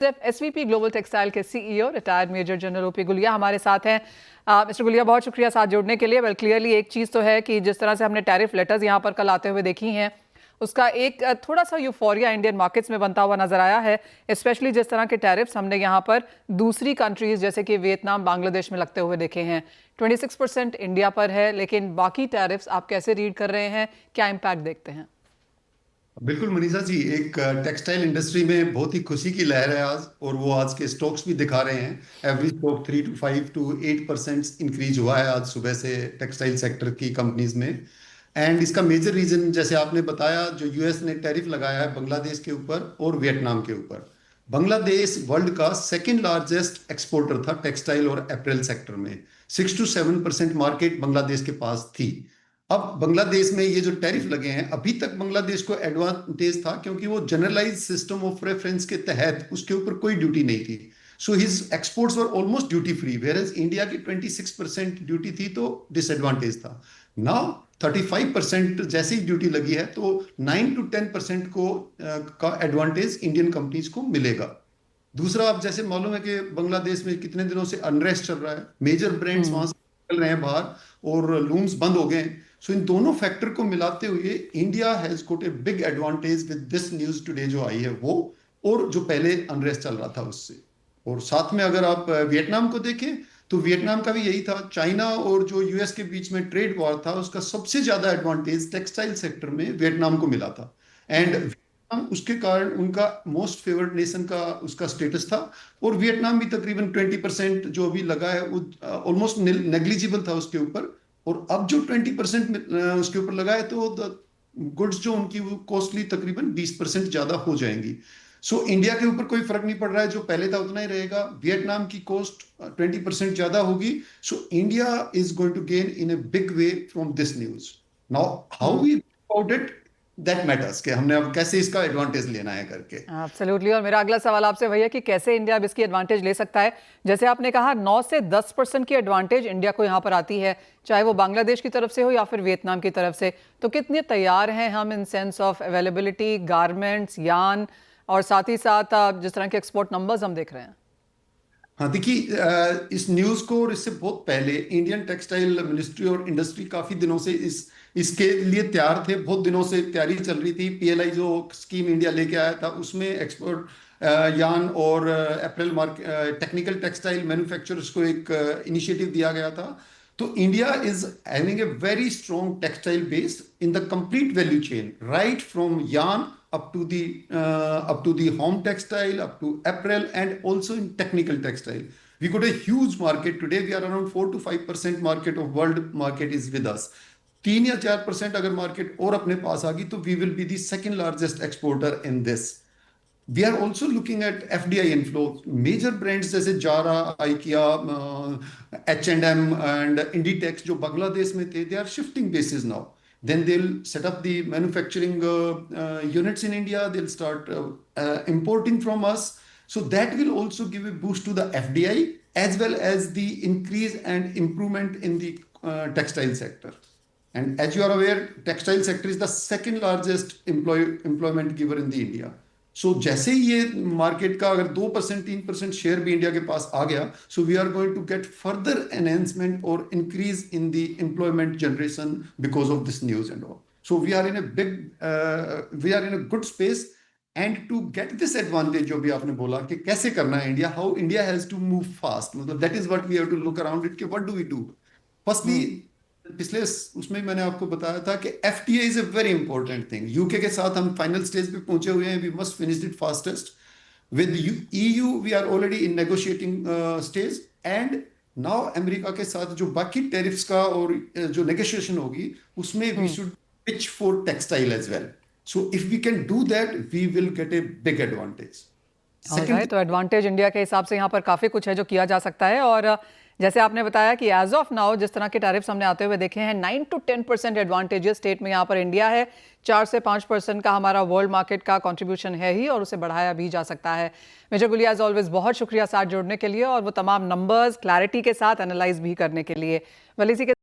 SVP global textile के CEO retired major general OP Gulia हमारे साथ हैं। मिस्टर गुलिया, बहुत शुक्रिया साथ जुड़ने के लिए। वेल, क्लियरली एक चीज़ तो है कि जिस तरह से हमने टैरिफ लेटर्स यहाँ पर कल आते हुए देखी हैं, उसका एक थोड़ा सा यूफोरिया इंडियन मार्केट्स में बनता हुआ नजर आया है, स्पेशली जिस तरह के टैरिफ्स हमने यहाँ पर दूसरी कंट्रीज जैसे कि वियतनाम, बांग्लादेश में लगते हुए देखे हैं। 26% इंडिया पर है, लेकिन बाकी टैरिफ्स आप कैसे रीड कर रहे हैं, क्या इम्पैक्ट देखते हैं? बिल्कुल मनीषा जी, एक टेक्सटाइल इंडस्ट्री में बहुत ही खुशी की लहर है आज, और वो आज के स्टॉक्स भी दिखा रहे हैं। Average stock 3 to 5 to 8% increase हुआ है आज सुबह से टेक्सटाइल सेक्टर की कंपनीज में। एंड इसका मेजर रीजन, जैसे आपने बताया, जो यूएस ने टैरिफ लगाया है बांग्लादेश के ऊपर और वियतनाम के ऊपर। बांग्लादेश वर्ल्ड का सेकेंड लार्जेस्ट एक्सपोर्टर था टेक्सटाइल और अप्रैल सेक्टर में। 6 to 7% मार्केट बांग्लादेश के पास थी। अब बांग्लादेश में ये जो टैरिफ लगे हैं, अभी तक बांग्लादेश को एडवांटेज था क्योंकि वो जनरलाइज सिस्टम ऑफ रेफरेंस के तहत उसके ऊपर कोई ड्यूटी नहीं थी। So his exports were almost duty free, where India की 26% ड्यूटी थी, तो डिसएडवांटेज था। नाउ 35% जैसे ही ड्यूटी लगी है, तो 9 to 10% का एडवांटेज इंडियन कंपनीज को मिलेगा। दूसरा, आप जैसे मालूम है कि बांग्लादेश में कितने दिनों से अनरेस्ट चल रहा है, मेजर ब्रांड्स वहां से निकल रहे हैं बाहर और लूम्स बंद हो गए। सो इन दोनों फैक्टर को मिलाते हुए India has got a big advantage with this news today जो आई है वो, और जो पहले अनरेस्ट चल रहा था उससे। और साथ में अगर आप वियतनाम को देखें, तो वियतनाम का भी यही था। चाइना और जो यूएस के बीच में ट्रेड वॉर था, उसका सबसे ज्यादा एडवांटेज टेक्सटाइल सेक्टर में वियतनाम को मिला था। एंड उसके कारण उनका मोस्ट फेवर्ड नेशन का उसका स्टेटस था। और वियतनाम भी तकरीबन 20% जो अभी लगा है वो ऑलमोस्ट नेग्लिजिबल था उसके ऊपर। और अब जो 20% उसके ऊपर लगा है, तो गुड्स जो उनकी वो कॉस्टली तकरीबन 20% ज्यादा हो जाएंगी। सो इंडिया के ऊपर कोई फर्क नहीं पड़ रहा है, जो पहले था उतना ही रहेगा। वियतनाम की कॉस्ट 20% ज्यादा होगी। So India is going to gain in a big way from this news. Now how we about it, that matters, कि हमने अब कैसे इसका एडवांटेज लेना है करके। एब्सोल्युटली। और मेरा अगला सवाल आपसे वही है कि कैसे इंडिया अब इसकी एडवांटेज ले सकता है। जैसे आपने कहा, 9 से 10% की एडवांटेज इंडिया को यहाँ पर आती है, चाहे वो बांग्लादेश की तरफ से हो या फिर वियतनाम की तरफ से। तो कितने तैयार हैं हम in sense of availability, garments, यान, और साथ ही साथ जिस तरह के एक्सपोर्ट नंबर्स हम देख रहे हैं? हाँ देखिए, इस न्यूज को और इससे बहुत पहले इंडियन टेक्सटाइल मिनिस्ट्री और इंडस्ट्री काफी दिनों से इसके लिए तैयार थे। बहुत दिनों से तैयारी चल रही थी। पीएलआई जो स्कीम इंडिया लेके आया था, उसमें एक्सपोर्ट यान और अप्रैल मार्केट टेक्निकल टेक्सटाइल मैन्युफैक्चरर्स को एक इनिशिएटिव दिया गया था। तो India is having a very strong textile base in the complete value chain, right from यान up to the home textile, up to apparel, and also in technical textile. We got a huge market today. We are around 4 to 5% market of world market is with us. 3 या 4% अगर market और अपने पास आ गई, तो we will be the second largest exporter in this. We are also looking at FDI inflow. Major brands जैसे Zara, IKEA, H&M and Inditex जो बांग्लादेश में थे, they are shifting bases now. Then they'll set up the manufacturing units in India. They'll start importing from us. So that will also give a boost to the FDI as well as the increase and improvement in the textile sector. And as you are aware, textile sector is the second largest employment giver in the India. सो जैसे ही ये market का अगर 2% 3% share भी India के पास आ गया, so we are going to get further enhancement और increase in the employment generation because of this news and all. So we are in a good space. And to get this advantage जो भी आपने बोला कि कैसे करना है India, how India has to move fast, मतलब that is what we have to look around it, कि what do we do. Firstly, पिछले उसमें मैंने आपको बताया था कि FTA is a very important thing. UK के साथ हम फाइनल स्टेज पे पहुंचे हुए हैं। We must finish it fastest with EU. We are already in negotiating stage. And now America के साथ जो बाकी टैरिफ्स का और जो नेगोशिएशन होगी, उसमें we should pitch for textile as well. So if we can do that, we will get a big advantage. तो एडवांटेज इंडिया के हिसाब से यहाँ पर काफ़ी कुछ है जो किया जा सकता है। और जैसे आपने बताया कि एज ऑफ नाउ जिस तरह के टैरिफ्स हमने आते हुए देखे हैं, 9 to 10% एडवांटेजेस स्टेट में यहाँ पर इंडिया है। 4 से 5% का हमारा वर्ल्ड मार्केट का कंट्रीब्यूशन है ही, और उसे बढ़ाया भी जा सकता है। मेजर गुलिया, एज ऑलवेज बहुत शुक्रिया साथ जुड़ने के लिए और वो तमाम नंबर्स क्लैरिटी के साथ एनालाइज भी करने के लिए। वेल, इसी के